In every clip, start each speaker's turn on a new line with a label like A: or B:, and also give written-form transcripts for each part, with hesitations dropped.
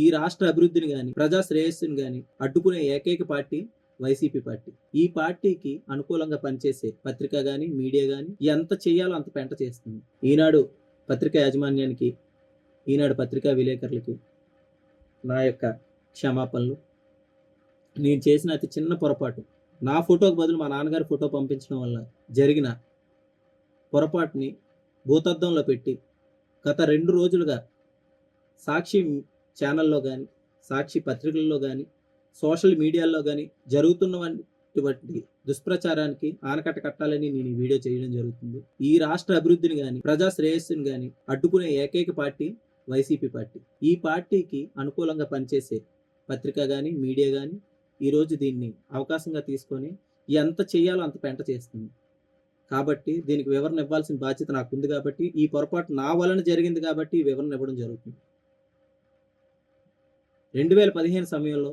A: ఈ రాష్ట్ర అభివృద్ధిని గాని, ప్రజా శ్రేయస్సుని గాని అడ్డుకునే ఏకైక పార్టీ వైసీపీ పార్టీ. ఈ పార్టీకి అనుకూలంగా పనిచేసే పత్రిక గాని, మీడియా గాని ఎంత చేయాలో అంత పెంట చేస్తుంది. ఈనాడు పత్రికా యాజమాన్యానికి, ఈనాడు పత్రికా విలేకరులకి నా యొక్క క్షమాపణలు. నేను చేసిన అతి చిన్న పొరపాటు, నా ఫోటోకి బదులు మా నాన్నగారి ఫోటో పంపించడం వల్ల జరిగిన పొరపాటుని భూతద్దంలో పెట్టి గత 2 రోజులుగా సాక్షి ఛానల్లో కానీ, సాక్షి పత్రికల్లో కానీ, సోషల్ మీడియాలో కానీ జరుగుతున్నటువంటి దుష్ప్రచారానికి ఆనకట్ట కట్టాలని నేను ఈ వీడియో చేయడం జరుగుతుంది. ఈ రాష్ట్ర అభివృద్ధిని కానీ, ప్రజా శ్రేయస్సుని కానీ అడ్డుకునే ఏకైక పార్టీ వైసీపీ పార్టీ. ఈ పార్టీకి అనుకూలంగా పనిచేసే పత్రిక కానీ, మీడియా కానీ ఈరోజు దీన్ని అవకాశంగా తీసుకొని ఎంత చేయాలో అంత పెంట చేస్తుంది. కాబట్టి దీనికి వివరణ ఇవ్వాల్సిన బాధ్యత నాకుంది. కాబట్టి ఈ పొరపాటు నా వలన జరిగింది కాబట్టి ఈ వివరణ ఇవ్వడం జరుగుతుంది. 2015 సమయంలో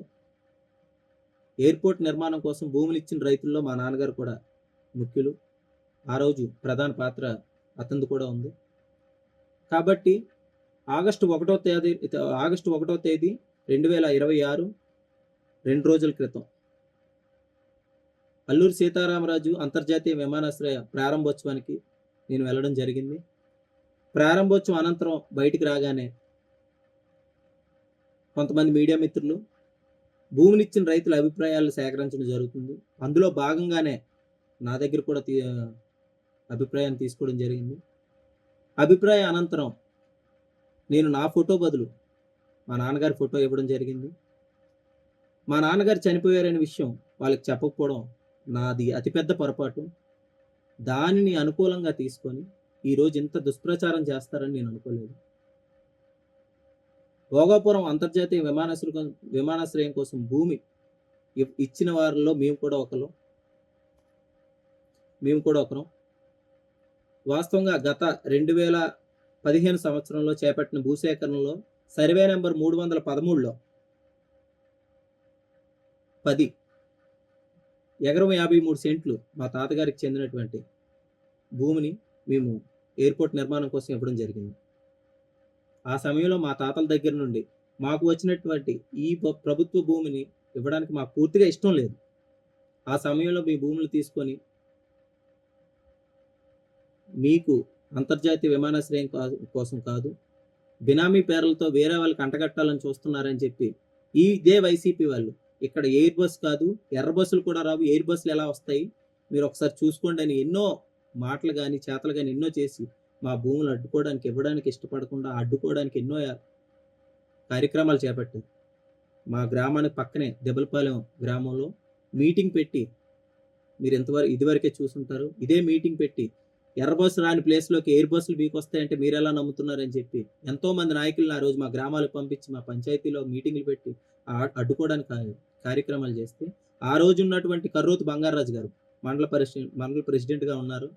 A: ఎయిర్పోర్ట్ నిర్మాణం కోసం భూములు ఇచ్చిన రైతుల్లో మా నాన్నగారు కూడా ముఖ్యులు. ఆ రోజు ప్రధాన పాత్ర అతనిది కూడా ఉంది. కాబట్టి ఆగస్టు 1వ తేదీ 2026 2 రోజుల క్రితం అల్లూరి సీతారామరాజు అంతర్జాతీయ విమానాశ్రయ ప్రారంభోత్సవానికి నేను వెళ్ళడం జరిగింది. ప్రారంభోత్సవం అనంతరం బయటికి రాగానే కొంతమంది మీడియా మిత్రులు భూమినిచ్చిన రైతుల అభిప్రాయాలను సేకరించడం జరుగుతుంది. అందులో భాగంగానే నా దగ్గర కూడా అభిప్రాయాన్ని తీసుకోవడం జరిగింది. అభిప్రాయ అనంతరం నేను నా ఫోటో బదులు మా నాన్నగారి ఫోటో ఇవ్వడం జరిగింది. మా నాన్నగారు చనిపోయారనే విషయం వాళ్ళకి చెప్పకపోవడం నాది అతిపెద్ద పొరపాటు. దానిని అనుకూలంగా తీసుకొని ఈరోజు ఇంత దుష్ప్రచారం చేస్తారని నేను అనుకోలేదు. భోగాపురం అంతర్జాతీయ విమానాశ్రయం కోసం భూమి ఇచ్చిన వారిలో మేము కూడా ఒకరం. వాస్తవంగా గత 2015 సంవత్సరంలో చేపట్టిన భూసేకరణలో సర్వే నెంబర్ 313లో 10 ఎకరం 53 సెంట్లు మా తాతగారికి చెందినటువంటి భూమిని మేము ఎయిర్పోర్ట్ నిర్మాణం కోసం ఇవ్వడం జరిగింది. ఆ సమయంలో మా తాతల దగ్గర నుండి మాకు వచ్చినటువంటి ఈ ప్రభుత్వ భూమిని ఇవ్వడానికి మాకు పూర్తిగా ఇష్టం లేదు. ఆ సమయంలో మీ భూములు తీసుకొని మీకు అంతర్జాతీయ విమానాశ్రయం కోసం కాదు, బినామీ పేర్లతో వేరే వాళ్ళకి అంటగట్టాలని చూస్తున్నారని చెప్పి ఇదే వైసీపీ వాళ్ళు ఇక్కడ ఎయిర్ బస్ కాదు, ఎర్ర బస్సులు కూడా రావు, ఎయిర్ బస్సులు ఎలా వస్తాయి మీరు ఒకసారి చూసుకోండి అని ఎన్నో మాటలు కానీ చేతలు కానీ ఎన్నో చేసి మా భూములు అడ్డుకోవడానికి, ఇవ్వడానికి ఇష్టపడకుండా అడ్డుకోవడానికి ఎన్నో కార్యక్రమాలు చేపట్టారు. మా గ్రామానికి పక్కనే దెబ్బలపాలెం గ్రామంలో మీటింగ్ పెట్టి, మీరు ఇదివరకే చూసుంటారు, ఇదే మీటింగ్ పెట్టి ఎర్ర బస్సు రాని ప్లేస్లోకి ఎయిర్ బస్సులు మీకు వస్తాయంటే మీరు ఎలా నమ్ముతున్నారని చెప్పి ఎంతోమంది నాయకులను ఆ రోజు మా గ్రామాలకు పంపించి మా పంచాయతీలో మీటింగ్లు పెట్టి అడ్డుకోవడానికి కార్యక్రమాలు చేస్తే ఆ రోజు ఉన్నటువంటి కర్రోతు బంగారాజు గారు మండల ప్రెసిడెంట్గా ఉన్నారు.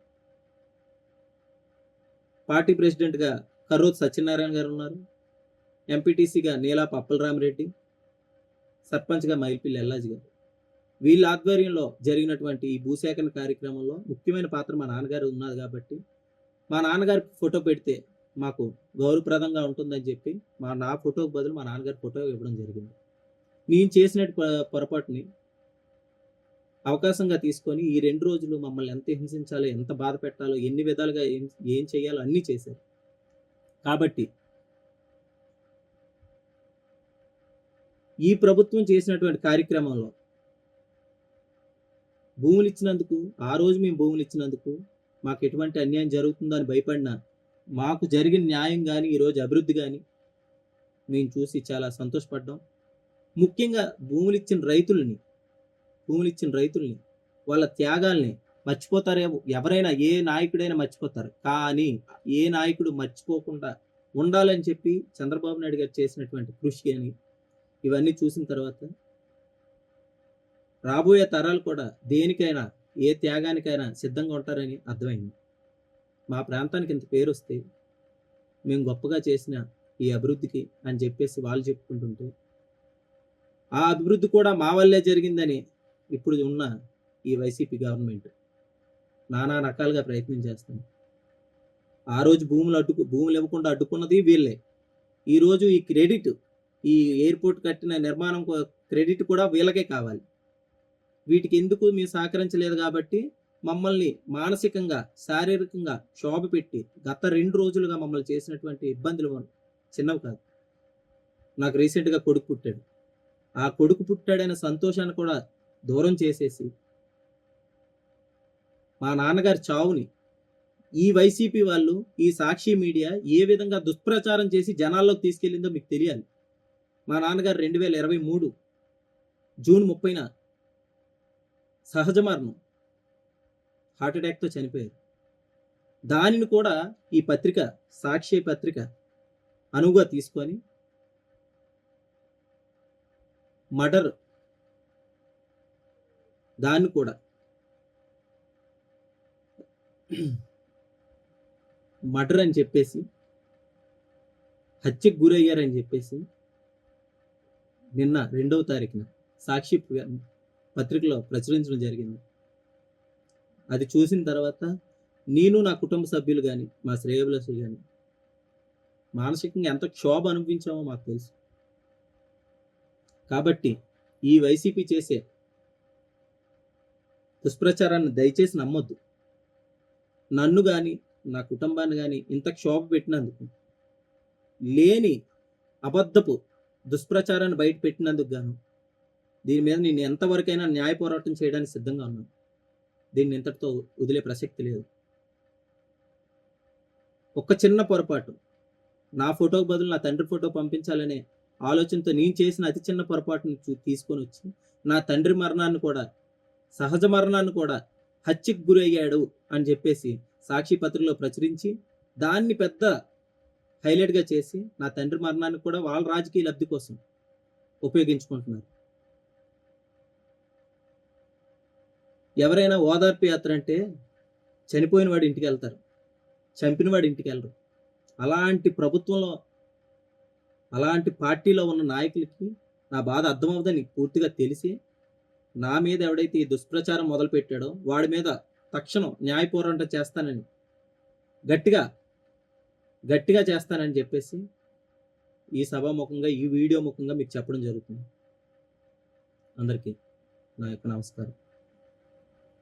A: పార్టీ ప్రెసిడెంట్గా కర్రోతు సత్యనారాయణ గారు ఉన్నారు. ఎంపీటీసీగా నీలాప అప్పలరామిరెడ్డి, సర్పంచ్గా మైల్పిల్లి ఎల్లాజీ గారు. వీళ్ళ ఆధ్వర్యంలో జరిగినటువంటి ఈ భూసేకరణ కార్యక్రమంలో ముఖ్యమైన పాత్ర మా నాన్నగారు ఉన్నారు. కాబట్టి మా నాన్నగారి ఫోటో పెడితే మాకు గౌరవప్రదంగా ఉంటుందని చెప్పి నా ఫోటోకి బదులు మా నాన్నగారి ఫోటో ఇవ్వడం జరిగింది. నేను చేసినట్టు పొరపాటుని అవకాశంగా తీసుకొని ఈ 2 రోజులు మమ్మల్ని ఎంత హింసించాలో, ఎంత బాధ పెట్టాలో, ఎన్ని విధాలుగా ఏం చేయాలో అన్నీ చేశారు. కాబట్టి ఈ ప్రభుత్వం చేసినటువంటి కార్యక్రమంలో భూములు ఇచ్చినందుకు, ఆ రోజు మేము భూములు ఇచ్చినందుకు మాకు ఎటువంటి అన్యాయం జరుగుతుందో అని భయపడినా మాకు జరిగిన న్యాయం కానీ, ఈరోజు అభివృద్ధి కానీ మేము చూసి చాలా సంతోషపడ్డాం. ముఖ్యంగా భూములు ఇచ్చిన రైతుల్ని వాళ్ళ త్యాగాల్ని మర్చిపోతారేమో, ఎవరైనా ఏ నాయకుడైనా మర్చిపోతారు. కానీ ఏ నాయకుడు మర్చిపోకుండా ఉండాలని చెప్పి చంద్రబాబు నాయుడు గారు చేసినటువంటి కృషి అని ఇవన్నీ చూసిన తర్వాత రాబోయే తరాలు కూడా దేనికైనా, ఏ త్యాగానికైనా సిద్ధంగా ఉంటారని అర్థమైంది. మా ప్రాంతానికి ఇంత పేరు వస్తే మేము గొప్పగా చేసిన ఈ అభివృద్ధికి అని చెప్పేసి వాళ్ళు చెప్పుకుంటుంటే, ఆ అభివృద్ధి కూడా మా వల్లే జరిగిందని ఇప్పుడు ఉన్న ఈ వైసీపీ గవర్నమెంట్ నానా రకాలుగా ప్రయత్నం చేస్తుంది. ఆ రోజు భూములు ఇవ్వకుండా అడ్డుకున్నది వీళ్ళే. ఈరోజు ఈ క్రెడిట్ ఈ ఎయిర్పోర్ట్ కట్టిన నిర్మాణం క్రెడిట్ కూడా వీళ్ళకే కావాలి. వీటికి ఎందుకు మేము సహకరించలేదు కాబట్టి మమ్మల్ని మానసికంగా, శారీరకంగా క్షోభ పెట్టి గత 2 రోజులుగా మమ్మల్ని చేసినటువంటి ఇబ్బందులు చిన్నవి కాదు. నాకు రీసెంట్‌గా కొడుకు పుట్టాడు. ఆ కొడుకు పుట్టాడనే సంతోషాన్ని కూడా దూరం చేసేసి, మా నాన్నగారి చావుని ఈ వైసీపీ వాళ్ళు, ఈ సాక్షి మీడియా ఏ విధంగా దుష్ప్రచారం చేసి జనాల్లోకి తీసుకెళ్ళిందో మీకు తెలియాలి. మా నాన్నగారు 2023 జూన్ 30న సహజ మరణం, హార్ట్ అటాక్‌తో చనిపోయారు. దానిని కూడా ఈ పత్రిక, సాక్షి పత్రిక అనువుగా తీసుకొని మర్డర్, దాన్ని కూడా మర్డర్ అని చెప్పేసి, హత్యకు గురయ్యారని చెప్పేసి నిన్న 2వ తారీఖున సాక్షి పత్రికలో ప్రచురించడం జరిగింది. అది చూసిన తర్వాత నేను, నా కుటుంబ సభ్యులు కానీ, మా శ్రేయోభిలాషులు కానీ మానసికంగా ఎంత క్షోభ అనుభవించామో మాకు తెలుసు. కాబట్టి ఈ వైసీపీ చేసే దుష్ప్రచారాన్ని దయచేసి నమ్మొద్దు. నన్ను కానీ, నా కుటుంబాన్ని కానీ ఇంత క్షోభ పెట్టినందుకు, లేని అబద్ధపు దుష్ప్రచారాన్ని బయట పెట్టినందుకు గాను దీని మీద నేను ఎంతవరకైనా న్యాయ పోరాటం చేయడానికి సిద్ధంగా ఉన్నాను. దీన్ని ఇంతటితో వదిలే ప్రసక్తి లేదు. ఒక్క చిన్న పొరపాటు, నా ఫోటోకు బదులు నా తండ్రి ఫోటో పంపించాలనే ఆలోచనతో నేను చేసిన అతి చిన్న పొరపాటుని తీసుకొని వచ్చి నా తండ్రి మరణాన్ని కూడా, సహజ మరణాన్ని కూడా హత్యకు గురయ్యాడు అని చెప్పేసి సాక్షి పత్రికలో ప్రచురించి దాన్ని పెద్ద హైలైట్గా చేసి నా తండ్రి మరణాన్ని కూడా వాళ్ళ రాజకీయ లబ్ధి కోసం ఉపయోగించుకుంటున్నారు. ఎవరైనా ఓదార్పు యాత్ర అంటే చనిపోయిన వాడి ఇంటికి వెళ్తారు, చంపిన వాడి ఇంటికి వెళ్ళరు. అలాంటి ప్రభుత్వంలో, అలాంటి పార్టీలో ఉన్న నాయకులకి నా బాధ అర్థమవుతుందని పూర్తిగా తెలిసి, నా మీద ఎవడైతే ఈ దుష్ప్రచారం మొదలుపెట్టాడో వాడి మీద తక్షణం న్యాయ పోరాటం చేస్తానని, గట్టిగా చేస్తానని చెప్పేసి ఈ సభాముఖంగా, ఈ వీడియో ముఖంగా మీకు చెప్పడం జరుగుతుంది. అందరికీ నా యొక్క నమస్కారం.